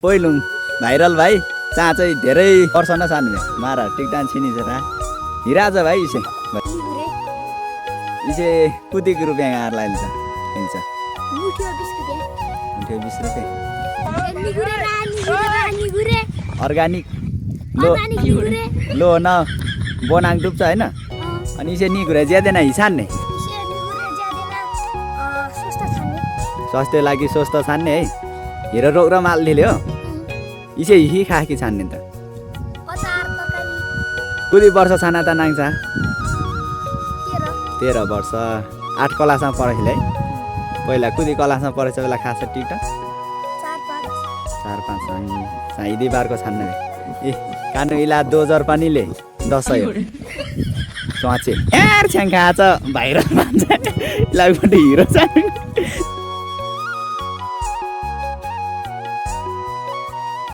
पहिलुङ viral भाइ चाँचै धेरै वर्ष न सानो मारा टिकटान छिनी जरा हिराज भाइ इसे कुदी रुपियाँ आर लाइन्छ हिन्छ मुठ्यो 20 रुपियाँ अर्गानिक लो न बनाङ डुब्छ हैन अनि इसे निगुरे ज्यादैन हिसान्ने स्वास्थ्य लागि स्वस्थ छान्ने है हिरो रोग र मालले हो इसे हि खाकी छान्ने त कुदी वर्ष छाना त नाङ्छ 13 वर्ष 8 क्लासमा पढेले पहिला कुदी क्लासमा पढेछ बेला खास टिकट 4-5 साइदी बारको छान्ने ए कानु इला 2000 पनिले 10 स्वाचे यार छ्याङ खाछ भाइरल मान्छ लागि हिरो छ